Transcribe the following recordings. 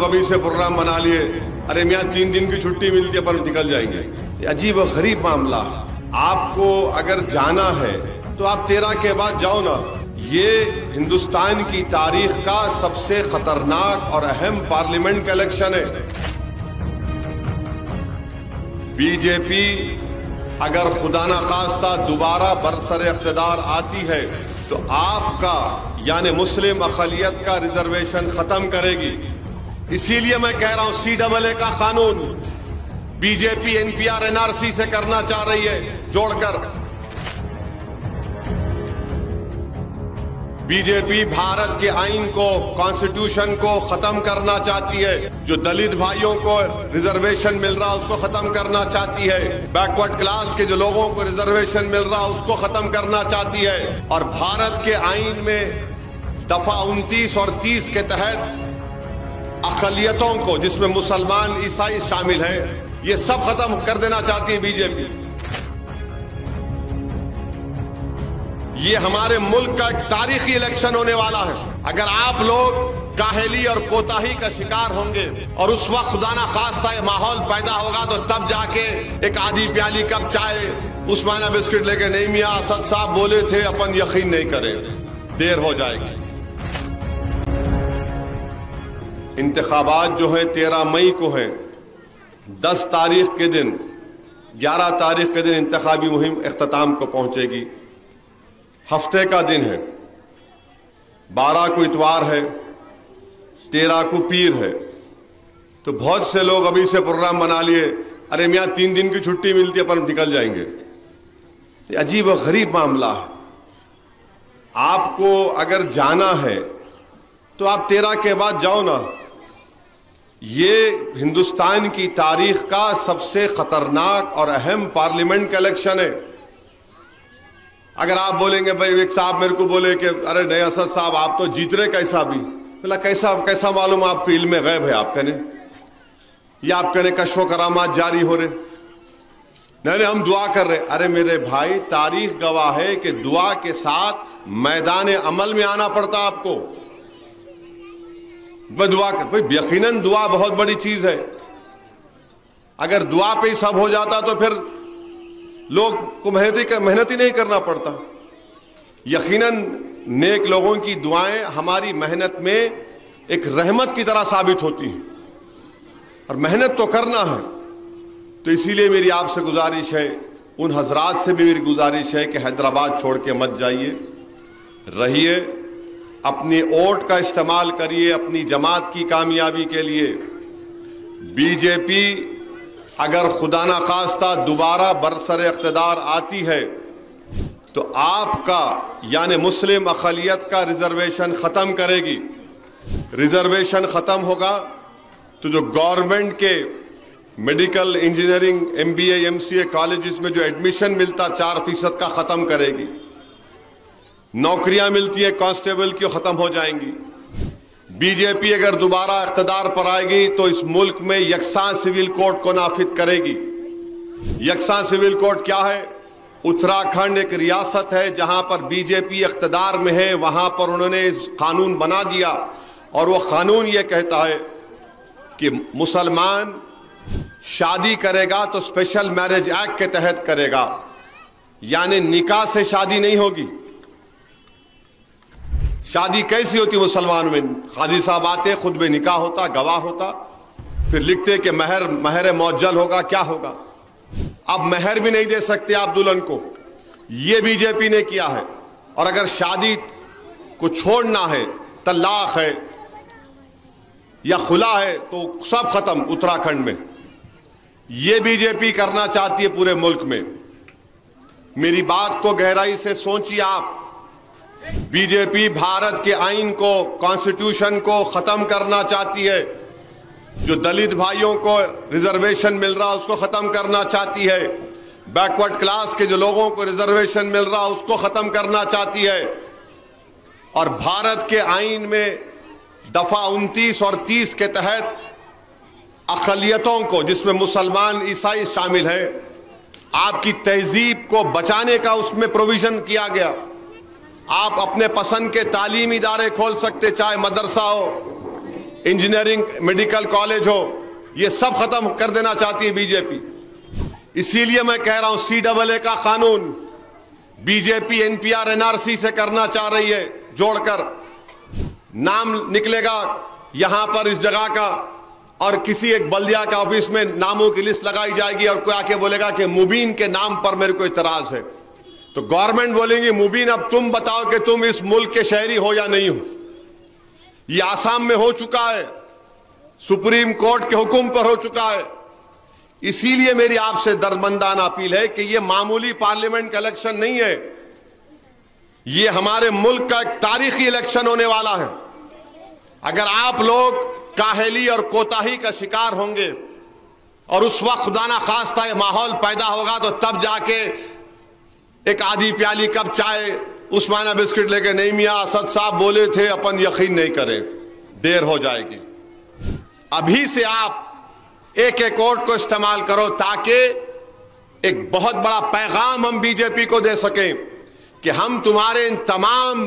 अभी से प्रोग्राम बना लिए, अरे मियाँ 3 दिन की छुट्टी मिलती है पर निकल जाएंगे। ये अजीब और गरीब मामला। आपको अगर जाना है तो आप 13 के बाद जाओ ना। ये हिंदुस्तान की तारीख का सबसे खतरनाक और अहम पार्लियामेंट का इलेक्शन है। बीजेपी अगर खुदा ना खास्ता दोबारा बरसरे इख्तिदार आती है तो आपका यानी मुस्लिम अक़लियत का रिजर्वेशन खत्म करेगी। इसीलिए मैं कह रहा हूं CAA का कानून बीजेपी NPR NRC से करना चाह रही है जोड़कर। बीजेपी भारत के आइन को, कॉन्स्टिट्यूशन को खत्म करना चाहती है। जो दलित भाइयों को रिजर्वेशन मिल रहा है उसको खत्म करना चाहती है। बैकवर्ड क्लास के जो लोगों को रिजर्वेशन मिल रहा है उसको खत्म करना चाहती है। और भारत के आइन में दफा 29 और 30 के तहत अक़लियतों को, जिसमें मुसलमान, ईसाई शामिल हैं, ये सब खत्म कर देना चाहती है बीजेपी। ये हमारे मुल्क का एक तारीखी इलेक्शन होने वाला है। अगर आप लोग काहली और कोताही का शिकार होंगे और उस वक्त खुदा ना खास्ता ये माहौल पैदा होगा तो तब जाके एक आधी प्याली कप चाय, उस्मानिया बिस्किट लेके, नहीं मियाँ असद साहब बोले थे, अपन यकीन नहीं करें, देर हो जाएगी। इंतखाबात जो है 13 मई को है। 10 तारीख के दिन, 11 तारीख के दिन इंतखाबी मुहिम इख्तिताम को पहुंचेगी। हफ्ते का दिन है। 12 को इतवार है, 13 को पीर है। तो बहुत से लोग अभी से प्रोग्राम बना लिए, अरे मियाँ 3 दिन की छुट्टी मिलती है पर निकल जाएंगे। ये अजीब और गरीब मामला है। आपको अगर जाना है तो आप 13 के बाद जाओ ना। ये हिंदुस्तान की तारीख का सबसे खतरनाक और अहम पार्लियामेंट का इलेक्शन है। अगर आप बोलेंगे, भाई एक साहब मेरे को बोले कि अरे नहीं असद साहब आप तो जीत रहे, कैसा भी? बोला कैसा मालूम आपको? इल्म गैब है आप कहने, या आप कहने कश्फ करामात जारी हो रहे? नहीं हम दुआ कर रहे। अरे मेरे भाई, तारीख गवाह है कि दुआ के साथ मैदान अमल में आना पड़ता आपको। दुआ कर, भाई यकीनन दुआ बहुत बड़ी चीज है। अगर दुआ पे ही सब हो जाता तो फिर लोग को मेहनत ही नहीं करना पड़ता। यकीनन नेक लोगों की दुआएं हमारी मेहनत में एक रहमत की तरह साबित होती हैं, और मेहनत तो करना है। तो इसीलिए मेरी आपसे गुजारिश है, उन हजरात से भी मेरी गुजारिश है कि हैदराबाद छोड़ के मत जाइए, रहिए, अपनी वोट का इस्तेमाल करिए अपनी जमात की कामयाबी के लिए। बीजेपी अगर खुदा ना खास्ता दोबारा बरसरे इख्तिदार आती है तो आपका यानी मुस्लिम अक़लियत का रिजर्वेशन खत्म करेगी। रिजर्वेशन खत्म होगा तो जो गवर्नमेंट के medical, engineering, MBA, MCA colleges में जो एडमिशन मिलता 4% का खत्म करेगी। नौकरियां मिलती है कांस्टेबल की, खत्म हो जाएंगी। बीजेपी अगर दोबारा इख्तिदार पर आएगी तो इस मुल्क में यकसां सिविल कोड को नाफिज करेगी। यकसां सिविल कोड क्या है? उत्तराखंड एक रियासत है जहां पर बीजेपी इख्तिदार में है, वहां पर उन्होंने इस कानून बना दिया, और वो कानून ये कहता है कि मुसलमान शादी करेगा तो स्पेशल मैरिज एक्ट के तहत करेगा, यानी निकाह से शादी नहीं होगी। शादी कैसी होती मुसलमान में? काजी साहब आते, खुद में निकाह होता, गवाह होता, फिर लिखते कि महर मौज्जल होगा, क्या होगा। अब महर भी नहीं दे सकते आप दुल्हन को, ये बीजेपी ने किया है। और अगर शादी को छोड़ना है, तलाक है या खुला है, तो सब खत्म उत्तराखंड में। ये बीजेपी करना चाहती है पूरे मुल्क में। मेरी बात को गहराई से सोचिए आप। बीजेपी भारत के आइन को, कॉन्स्टिट्यूशन को खत्म करना चाहती है। जो दलित भाइयों को रिजर्वेशन मिल रहा है उसको खत्म करना चाहती है। बैकवर्ड क्लास के जो लोगों को रिजर्वेशन मिल रहा है उसको खत्म करना चाहती है। और भारत के आइन में दफा 29 और 30 के तहत अक़लियतों को, जिसमें मुसलमान, ईसाई शामिल हैं, आपकी तहजीब को बचाने का उसमें प्रोविजन किया गया। आप अपने पसंद के तालीमी इदारे खोल सकते, चाहे मदरसा हो, इंजीनियरिंग मेडिकल कॉलेज हो, ये सब खत्म कर देना चाहती है बीजेपी। इसीलिए मैं कह रहा हूं CAA का कानून बीजेपी NPR NRC से करना चाह रही है, जोड़कर नाम निकलेगा यहां पर इस जगह का और किसी एक बल्दिया के ऑफिस में नामों की लिस्ट लगाई जाएगी और कोई आके बोलेगा कि मुबीन के नाम पर मेरे को इतराज है, तो गवर्नमेंट बोलेंगी मुबीन अब तुम बताओ कि तुम इस मुल्क के शहरी हो या नहीं हो। ये आसाम में हो चुका है, सुप्रीम कोर्ट के हुक्म पर हो चुका है। इसीलिए मेरी आपसे दर्दमंदाना अपील है कि ये मामूली पार्लियामेंट का इलेक्शन नहीं है, ये हमारे मुल्क का एक तारीखी इलेक्शन होने वाला है। अगर आप लोग काहली और कोताही का शिकार होंगे और उस वक्त खुदा ना खास्ता ये माहौल पैदा होगा तो तब जाके एक आधी प्याली कप चाय उस्माना बिस्किट लेके नहीं मियां असद साहब बोले थे अपन यकीन नहीं करें, देर हो जाएगी। अभी से आप एक एक वोट को इस्तेमाल करो ताकि एक बहुत बड़ा पैगाम हम बीजेपी को दे सकें कि हम तुम्हारे इन तमाम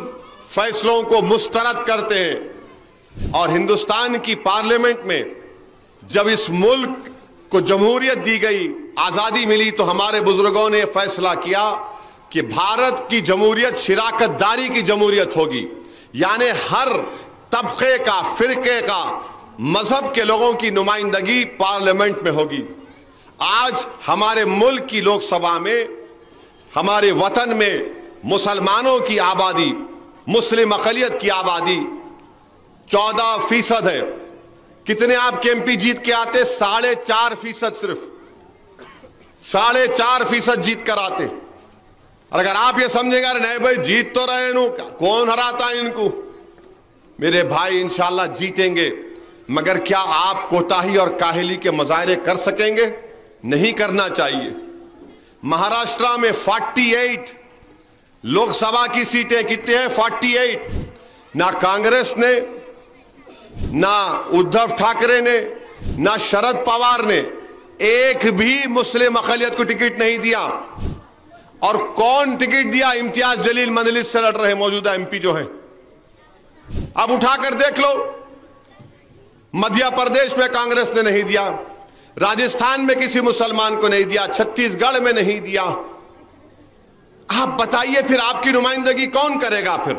फैसलों को मुस्तरद करते हैं। और हिंदुस्तान की पार्लियामेंट में जब इस मुल्क को जमहूरियत दी गई, आजादी मिली, तो हमारे बुजुर्गों ने फैसला किया कि भारत की जमहूरियत शिराकतदारी की जमहूरियत होगी, यानी हर तबके का, फिरके का, मजहब के लोगों की नुमाइंदगी पार्लियामेंट में होगी। आज हमारे मुल्क की लोकसभा में, हमारे वतन में मुसलमानों की आबादी, मुस्लिम अक़लियत की आबादी 14% है। कितने आपके MP जीत के आते? 4.5%, सिर्फ 4.5% जीत कर आते। और अगर आप ये समझेगा नहीं भाई जीत तो रहे नु, कौन हराता है इनको, मेरे भाई इंशाल्लाह जीतेंगे, मगर क्या आप कोताही और काहली के मुजाहरे कर सकेंगे? नहीं करना चाहिए। महाराष्ट्र में 48 लोकसभा की सीटें कितने हैं? 48। ना कांग्रेस ने, ना उद्धव ठाकरे ने, ना शरद पवार ने एक भी मुस्लिम अक़लियत को टिकट नहीं दिया। और कौन टिकट दिया? इम्तियाज जलील मजलिस से लड़ रहे मौजूदा MP जो हैं। अब उठाकर देख लो, मध्य प्रदेश में कांग्रेस ने नहीं दिया, राजस्थान में किसी मुसलमान को नहीं दिया, छत्तीसगढ़ में नहीं दिया। आप बताइए फिर आपकी नुमाइंदगी कौन करेगा फिर?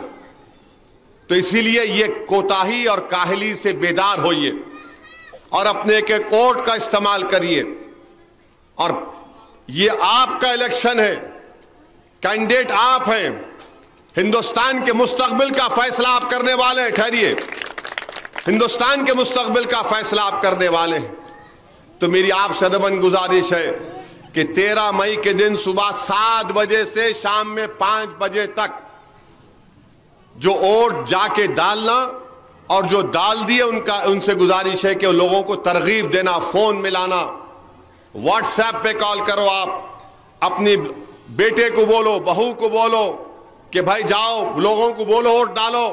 तो इसीलिए ये कोताही और काहली से बेदार होइए और अपने एक एक वोट का इस्तेमाल करिए। और ये आपका इलेक्शन है, कैंडिडेट आप हैं, हिंदुस्तान के मुस्तकबिल का फैसला आप करने वाले हैं। ठहरिए, हिंदुस्तान के मुस्तकबिल का फैसला आप करने वाले हैं। तो मेरी आपसे अदबन गुजारिश है कि 13 मई के दिन सुबह 7 बजे से शाम में 5 बजे तक जो वोट जाके डालना, और जो डाल दिए उनसे गुजारिश है कि लोगों को तरगीब देना, फोन मिलाना, व्हाट्सएप पे कॉल करो, आप अपनी बेटे को बोलो, बहू को बोलो कि भाई जाओ, लोगों को बोलो वोट डालो।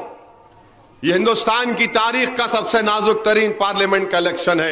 ये हिंदुस्तान की तारीख का सबसे नाजुक तरीन पार्लियामेंट का इलेक्शन है।